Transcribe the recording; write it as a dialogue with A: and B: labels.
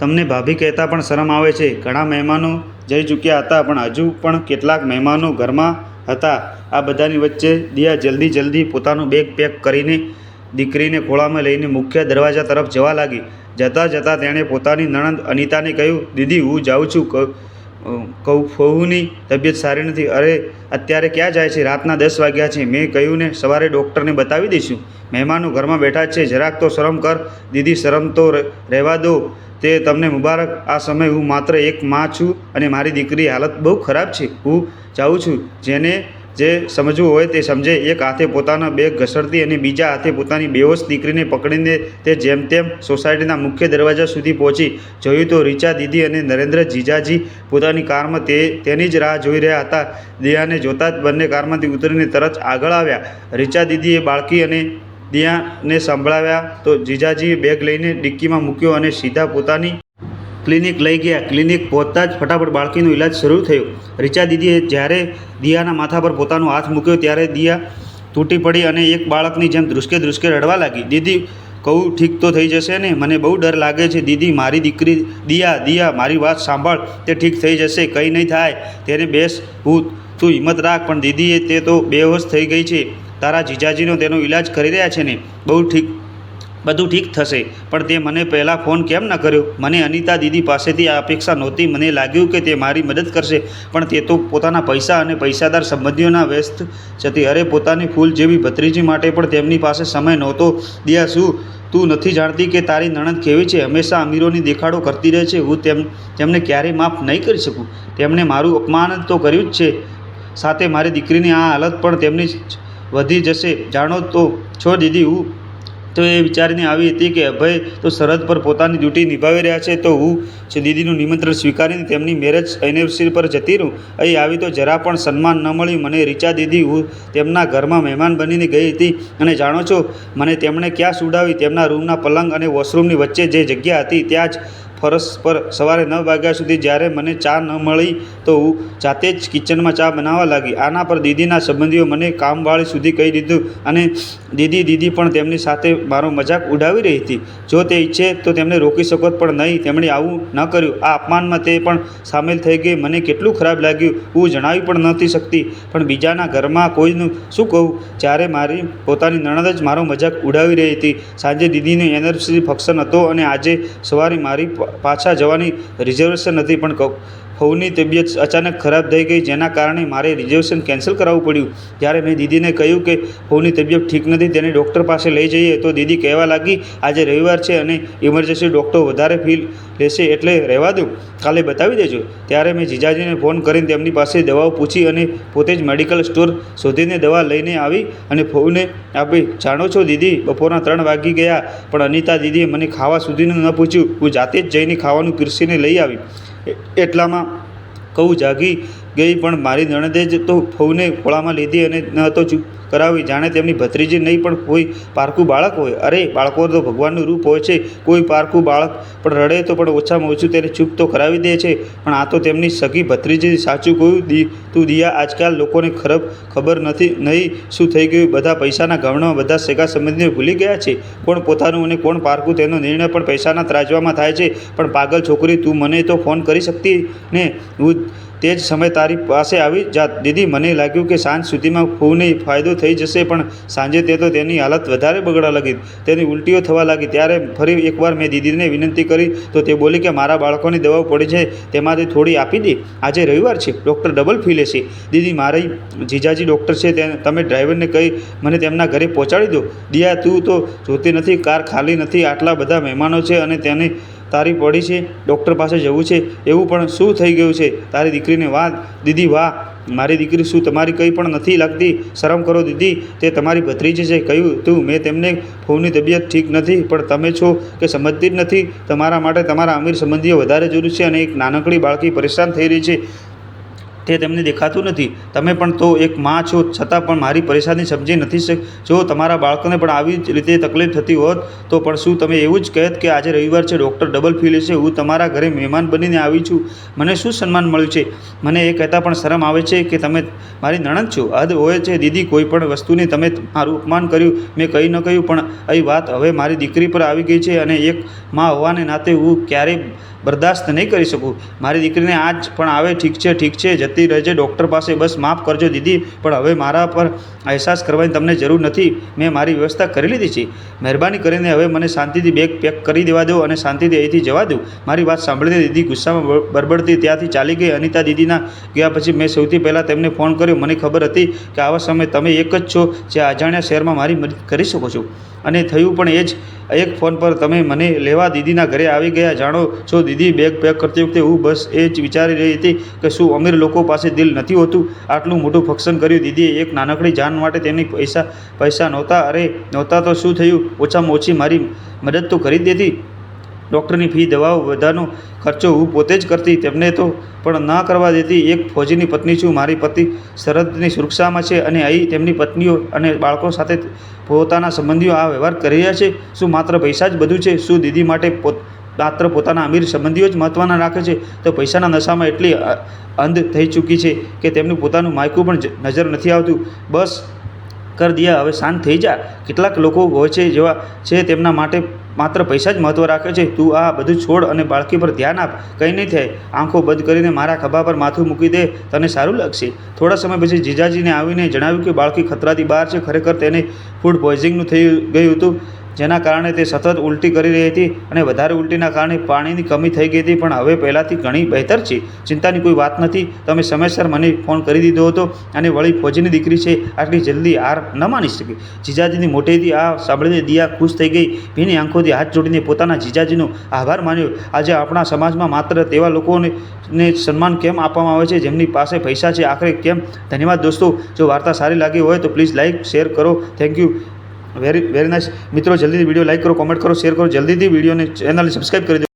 A: તમને ભાભી કહેતા પણ શરમ આવે છે. ઘણા મહેમાનો જઈ ચૂક્યા હતા, પણ હજુ પણ કેટલાક મહેમાનો ઘરમાં હતા. આ બધાની વચ્ચે દિયા જલ્દી પોતાનું બેગ પેક કરીને દીકરીને ખોળામાં લઈને મુખ્ય દરવાજા તરફ જવા લાગી. જતાં તેણે પોતાની નણંદ અનિતાને કહ્યું, દીદી, હું જાઉં છું. વહુની તબિયત સારી નથી. અરે, અત્યારે ક્યાં જાય છે? રાતના 10 વાગ્યા છે. મેં કહ્યું ને, સવારે ડૉક્ટરને બતાવી દઈશું. મહેમાનો ઘરમાં બેઠા છે, જરાક તો શરમ કર. દીદી, શરમ તો રહેવા દો. તે તમને મુબારક. આ સમયે હું માત્ર એક માં છું અને મારી દીકરી હાલત બહુ ખરાબ છે. હું જાઉં છું. જેને જે સમજવું હોય તે સમજે. એક હાથે પોતાના બેગ ઘસડતી અને બીજા હાથે પોતાની બેહોશ દીકરીને પકડીને તે જેમ તેમ સોસાયટીના મુખ્ય દરવાજા સુધી પહોંચી. જોયું તો રીચા દીદી અને નરેન્દ્ર જીજાજી પોતાની કારમાં તેની જ રાહ જોઈ રહ્યા હતા. દિયાને જોતાં જ બંને કારમાંથી ઉતરીને તરત આગળ આવ્યા. રીચા દીદીએ બાળકી અને દિયાને સંભળાવ્યા તો જીજાજીએ બેગ લઈને ડિક્કીમાં મૂક્યો અને સીધા પોતાની ક્લિનિક લઈ ગયા. ક્લિનિક પહોંચતા જ ફટાફટ બાળકીનો ઈલાજ શરૂ થયો. રીચા દીદીએ જ્યારે દિયાના માથા પર પોતાનો હાથ મૂક્યો ત્યારે દિયા તૂટી પડી અને એક બાળકની જેમ ધ્રુસકે રડવા લાગી. દીદી, કહું ઠીક તો થઈ જશે ને? મને બહુ ડર લાગે છે. દીદી, મારી દીકરી દિયા, મારી વાત સાંભળ. તે ઠીક થઈ જશે. કંઈ નહીં થાય તેને. બેસ, તું હિંમત રાખ. પણ દીદી, તે તો બેહોશ થઈ ગઈ છે. તારા જીજાજીનો તેનો ઈલાજ કરી રહ્યા છે ને? બધું ઠીક થશે. પણ તે મને પહેલાં ફોન કેમ ન કર્યો? મને અનિતા દીદી પાસેથી આ અપેક્ષા નહોતી. મને લાગ્યું કે તે મારી મદદ કરશે, પણ તે તો પોતાના પૈસા અને પૈસાદાર સંબંધીઓના વ્યસ્ત હતી. અરે, પોતાની ફૂલ જેવી ભત્રીજી માટે પણ તેમની પાસે સમય નહોતો. દિયા, શું તું નથી જાણતી કે તારી નણંદ કેવી છે? હંમેશા અમીરોની દેખાડો કરતી રહે છે. હું તેમને ક્યારેય માફ નહીં કરી શકું. તેમણે મારું અપમાન તો કર્યું જ છે, સાથે મારી દીકરીની આ હાલત પણ તેમની વધી જશે. જાણો તો છો દીદી, હું તો એ વિચારીને આવી હતી કે અભય તો સરહદ પર પોતાની ડ્યુટી નિભાવી રહ્યા છે, તો હું દીદીનું નિમંત્રણ સ્વીકારીને તેમની મેરેજ એનિવર્સરી પર જતી રહું. અહીં આવી તો જરા પણ સન્માન ન મળ્યું મને. રીચા દીદી, હું તેમના ઘરમાં મહેમાન બનીને ગઈ હતી અને જાણો છો મને તેમણે ક્યાં સુવડાવી? તેમના રૂમના પલંગ અને વોશરૂમની વચ્ચે જે જગ્યા હતી ત્યાં જ ફરશ પર. સવારે 9 વાગ્યા સુધી જ્યારે મને ચા ન મળી તો હું જાતે જ કિચનમાં ચા બનાવવા લાગી. આના પર દીદીના સંબંધીઓ મને કામવાળી સુધી કહી દીધું અને દીદી પણ તેમની સાથે મારો મજાક ઉડાવી રહી હતી. જો તે ઈચ્છે તો તેમને રોકી શકો, પણ નહીં, તેમણે આવું ન કર્યું. આ અપમાનમાં તે પણ સામેલ થઈ ગઈ. મને કેટલું ખરાબ લાગ્યું હું જણાવી પણ નથી શકતી. પણ બીજાના ઘરમાં કોઈનું શું કહું, જ્યારે મારી પોતાની નણંદ જ મારો મજાક ઉડાવી રહી હતી. સાંજે દીદીનો એનિવર્સરી ફંક્શન હતો અને આજે સવારે મારી પાછા જવાની રિઝર્વેશન હતી, પણ વહુની તબિયત અચાનક ખરાબ થઈ ગઈ, જેના કારણે મારે રિઝર્વેશન કેન્સલ કરાવવું પડ્યું. જ્યારે મેં દીદીને કહ્યું કે વહુની તબિયત ઠીક નથી, તેને ડૉક્ટર પાસે લઈ જઈએ, તો દીદી કહેવા લાગી, આજે રવિવાર છે અને ઇમરજન્સી ડૉક્ટર વધારે ફી લેશે, એટલે રહેવા દો, કાલે બતાવી દેજો. ત્યારે મેં જીજાજીને ફોન કરીને તેમની પાસે દવાઓ પૂછી અને પોતે જ મેડિકલ સ્ટોર શોધીને દવા લઈને આવી અને વહુને આપી. જાણો છો દીદી, બપોરના 3 વાગી ગયા, પણ અનિતા દીદીએ મને ખાવા સુધીનું ન પૂછ્યું. હું જાતે જ જઈને ખાવાનું પીરસીને લઈ આવી. એટલામાં કહું જાગી ગઈ, પણ મારી નણંદે જ તો વહુને ખોળામાં લીધી અને ન તો ચૂપ કરાવી, જાણે તેમની ભત્રીજી નહીં પણ કોઈ પારકું બાળક હોય. અરે, બાળકો તો ભગવાનનું રૂપ હોય છે. કોઈ પારકું બાળક પણ રડે તો પણ ઓછામાં ઓછું તેને ચૂપ તો કરાવી દે છે, પણ આ તો તેમની સગી ભત્રીજી. સાચું કહ્યું તું દિયા, આજકાલ લોકોને ખબર નથી નહીં શું થઈ ગયું. બધા પૈસાના ગમણમાં બધા સગા સંબંધીઓ ભૂલી ગયા છે. કોણ પોતાનું અને કોણ પારકું તેનો નિર્ણય પણ પૈસાના ત્રાજવામાં થાય છે. પણ પાગલ છોકરી, તું મને તો ફોન કરી શકતી ને? હું તે જ સમયે તારી પાસે આવી જાત. દીદી, મને લાગ્યું કે સાંજ સુધીમાં વહુને ફાયદો થઈ જશે, પણ સાંજે તે તો તેની હાલત વધારે બગડવા લાગી. તેની ઉલટીઓ થવા લાગી. ત્યારે ફરી એકવાર મેં દીદીને વિનંતી કરી તો તે બોલી કે મારા બાળકોની દવાઓ પડી છે, તેમાંથી થોડી આપી દે. આજે રવિવાર છે, ડૉક્ટર ડબલ ફી લેશે. દીદી, મારી જીજાજી ડૉક્ટર છે, તમે ડ્રાઈવરને કહી મને તેમના ઘરે પહોંચાડી દો. દિયા, તું તો જોતી નથી, કાર ખાલી નથી, આટલા બધા મહેમાનો છે અને તેને તારી પડી છે, ડૉક્ટર પાસે જવું છે. એવું પણ શું થઈ ગયું છે તારી દીકરીને? વાહ દીદી, વાહ, મારી દીકરી શું તમારી કંઈ પણ નથી લાગતી? શરમ કરો દીદી, તે તમારી ભત્રીજી છે. કહ્યું તું મેં તેમને વહુની તબિયત ઠીક નથી, પણ તમે છો કે સમજતી જ નથી. તમારા માટે તમારા અમીર સંબંધીઓ વધારે જરૂર છે અને એક નાનકડી બાળકી પરેશાન થઈ રહી છે. તે તેમને દેખાતું નથી. તમે પણ તો એક માં છો, છતાં પણ મારી પરેશાની સમજી નથી જો તમારા બાળકોને પણ આવી જ રીતે તકલીફ થતી હોત તો પણ શું તમે એવું જ કહેત કે આજે રવિવાર છે, ડૉક્ટર ડબલ ફી લેશે, હું તમારા ઘરે મહેમાન બનીને આવી છું, મને શું સન્માન મળ્યું છે? મને એ કહેતા પણ શરમ આવે છે કે તમે મારી નણંદ છો. હદ હોય છે દીદી, કોઈ પણ વસ્તુની તમે મારું અપમાન કર્યું, મેં કંઈ ન કહ્યું, પણ એ વાત હવે મારી દીકરી પર આવી ગઈ છે અને એક માં હોવાને નાતે હું ક્યારેય બરદાસ્ત નહીં કરી શકું. મારી દીકરીને આજ પણ આવે. ઠીક છે, જતી રહેજે ડૉક્ટર પાસે. બસ માફ કરજો દીદી, પણ હવે મારા પર અહેસાસ કરવાની તમને જરૂર નથી. મેં મારી વ્યવસ્થા કરી લીધી છે. મહેરબાની કરીને હવે મને શાંતિથી બેગ પેક કરી દેવા દો અને શાંતિથી અહીંથી જવા દો. મારી વાત સાંભળીને દીદી ગુસ્સામાં બળબડતી ત્યાંથી ચાલી ગઈ. અનિતા દીદીના ગયા પછી મેં સૌથી પહેલાં તેમને ફોન કર્યો. મને ખબર હતી કે આવા સમયે તમે એક જ છો જે અજાણ્યા શહેરમાં મારી મદદ કરી શકો છો, અને થયું પણ એ જ. એક ફોન પર તમે મને લેવા દીદીના ઘરે આવી ગયા. જાણો છો દીદી, બેગ પેક કરતી વખતે હું બસ એ જ વિચારી રહી હતી કે શું અમીર લોકો પાસે દિલ નથી હોતું? આટલું મોટું ફંક્શન કર્યું દીદીએ એક નાનકડી જાન માટે. તેમની પૈસા નહોતા. અરે નહોતા તો શું થયું, ઓછામાં ઓછી મારી મદદ તો કરી દેતી. ડૉક્ટરની ફી, દવાઓ, બધાનો ખર્ચો હું પોતે જ કરતી. તેમને તો પણ ન કરવા દેતી. એક ફૌજીની પત્ની છું. મારી પતિ સરહદની સુરક્ષામાં છે અને અહીં તેમની પત્નીઓ અને બાળકો સાથે પોતાના સંબંધીઓ આ વ્યવહાર કરી રહ્યા છે. શું માત્ર પૈસા જ બધું છે? શું દીદી માટે માત્ર પોતાના અમીર સંબંધીઓ જ મહત્ત્વના રાખે છે? તો પૈસાના નશામાં એટલી અંધ થઈ ચૂકી છે કે તેમનું પોતાનું માયકું પણ નજર નથી આવતું. બસ કર દિયા, હવે શાંત થઈ જા. કેટલાક લોકો હોય છે જેવા છે, તેમના માટે માત્ર પૈસા જ મહત્ત્વ રાખે છે. તું આ બધું છોડ અને બાળકી પર ધ્યાન આપ. કંઈ નહીં થાય. આંખો બંધ કરીને મારા ખભા પર માથું મૂકી દે, તને સારું લાગશે. થોડા સમય પછી જીજાજીને આવીને જણાવ્યું કે બાળકી ખતરાથી બહાર છે. ખરેખર તેને ફૂડ પોઈઝનિંગ થઈ ગયું હતું, જેના કારણે તે સતત ઉલટી કરી રહી હતી અને વધારે ઉલટીના કારણે પાણીની કમી થઈ ગઈ હતી, પણ હવે પહેલાંથી ઘણી બહેતર છે. ચિંતાની કોઈ વાત નથી. તમે સમયસર મને ફોન કરી દીધો હતો અને વળી ફૌજીની દીકરી છે, આટલી જલ્દી હાર ન માની શકે. જીજાજીની મોટેથી આ સાંભળીને દિયા ખુશ થઈ ગઈ. ભીની આંખોથી હાથ જોડીને પોતાના જીજાજીનો આભાર માન્યો. આજે આપણા સમાજમાં માત્ર તેવા લોકોને સન્માન કેમ આપવામાં આવે છે જેમની પાસે પૈસા છે? આખરે કેમ? ધન્યવાદ દોસ્તો. જો વાર્તા સારી લાગી હોય તો પ્લીઝ લાઇક, શેર કરો. Thank you very nice. મિત્રો, જલ્દીથી વિડીયો લાઇક કરો, કોમેન્ટ કરો, શેર કરો. જલ્દીથી વિડીયોને ચેનલને સબસ્ક્રાઈબ કરી દો.